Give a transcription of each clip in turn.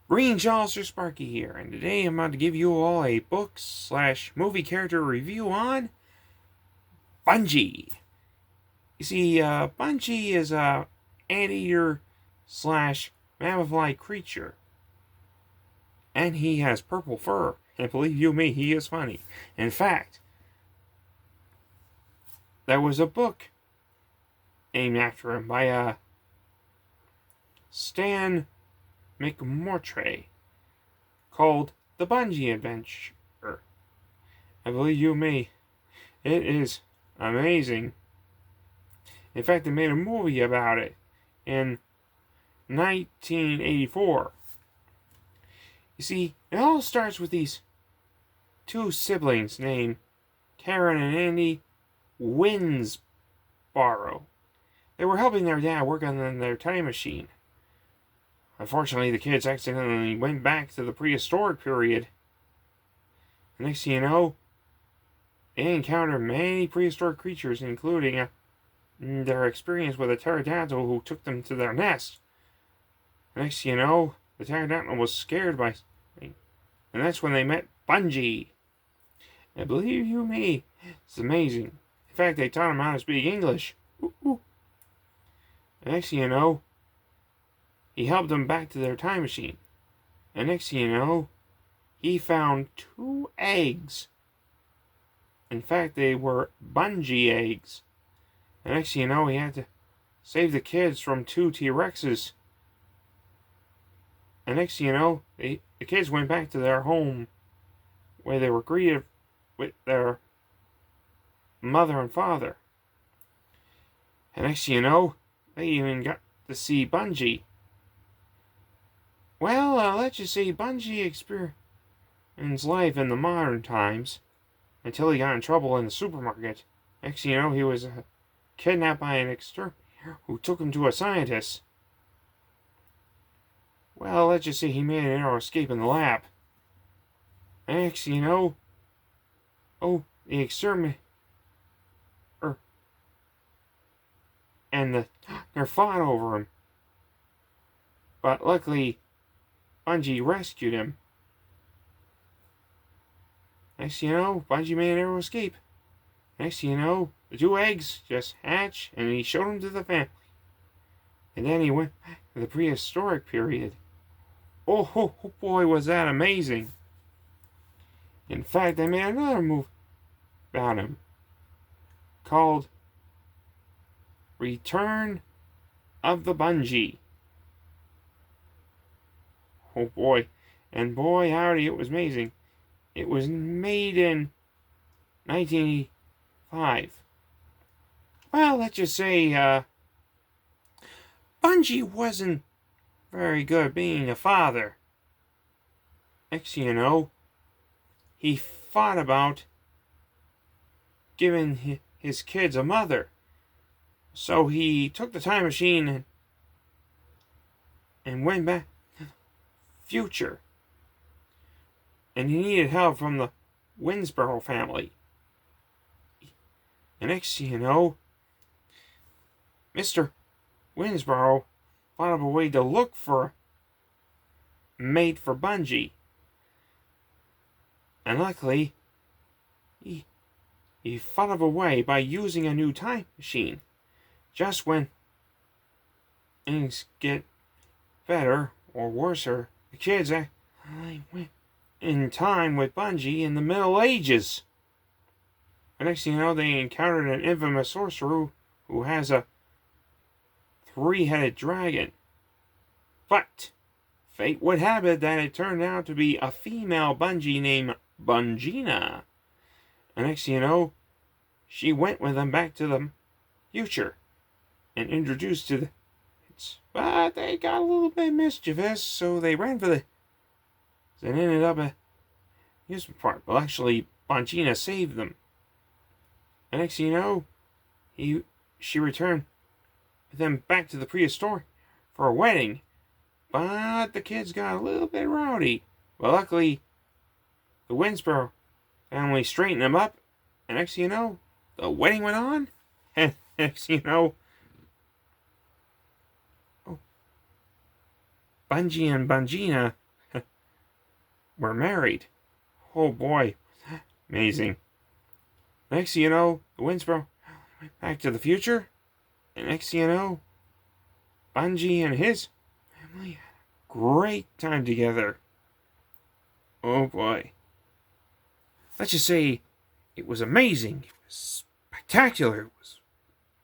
Greetings, y'all, Sir Sparky here, and today I'm about to give you all a book/movie character review on Bunjee. You see, Bunjee is a anteater/mammal-like creature, and he has purple fur. And believe you me, he is funny. In fact, there was a book named after him by Stan McMortray called The Bunjee Adventure. I believe you me, it is amazing. In fact, they made a movie about it in 1984. You see, it all starts with these two siblings named Karen and Andy Winsborough. They were helping their dad work on their time machine. Unfortunately, the kids accidentally went back to the prehistoric period. The next thing you know, they encountered many prehistoric creatures, including their experience with a pterodactyl who took them to their nest. The next thing you know, the pterodactyl was scared by something. And that's when they met Bunjee. And believe you me, it's amazing. In fact, they taught him how to speak English. Ooh. The next thing you know, he helped them back to their time machine. And next thing you know, he found 2 eggs. In fact, they were Bunjee eggs. And next thing you know, he had to save the kids from 2 T-Rexes. And next thing you know, the kids went back to their home, where they were greeted with their mother and father. And next thing you know, they even got to see Bunjee. Well, let's just say Bunjee experienced life in the modern times until he got in trouble in the supermarket. Next thing you know, he was kidnapped by an exterminator who took him to a scientist. Well, let's just say he made an narrow escape in the lab. Next thing you know, the exterminator and the doctor fought over him. But luckily, Bunjee rescued him. Next thing you know, Bunjee made an narrow escape. Next thing you know, the 2 eggs just hatched, and he showed them to the family. And then he went back to the prehistoric period. Oh boy, was that amazing. In fact, they made another movie about him called Return of the Bunjee. Oh boy, and boy howdy, it was amazing. It was made in 1985. Well, let's just say, Bunjee wasn't very good at being a father. Next thing you know, he thought about giving his kids a mother. So he took the time machine and went back to the future. And he needed help from the Winsborough family. And next thing you know, Mr. Winsborough thought of a way to look for a mate for Bunjee. And luckily, he thought of a way by using a new time machine. Just when things get better or worser, the kids actually went in time with Bunjee in the Middle Ages. The next thing you know, they encountered an infamous sorcerer who has a 3-headed dragon. But fate would have it that it turned out to be a female Bunjee named Bunjeena. And next thing you know, she went with them back to the future and introduced to the kids. But they got a little bit mischievous, so they ran for the and ended up at his part. Well, actually, Bunjeena saved them. And next thing you know, she returned with them back to the prehistoric for a wedding. But the kids got a little bit rowdy. Well, luckily, the Winsborough family straightened them up. And next thing you know, the wedding went on. And next thing you know, Bunjee and Bunjeena were married. Oh boy, amazing. Next thing you know, the Winsboro went back to the future. And next thing you know, Bunjee and his family had a great time together. Oh boy. Let's just say it was amazing. It was spectacular. It was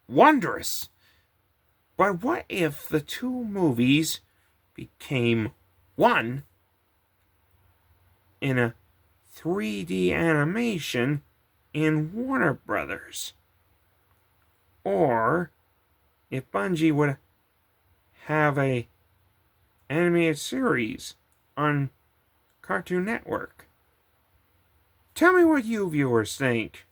wondrous. But what if the two movies became one in a 3D animation in Warner Brothers? Or if Bunjee would have a animated series on Cartoon Network. Tell me what you viewers think.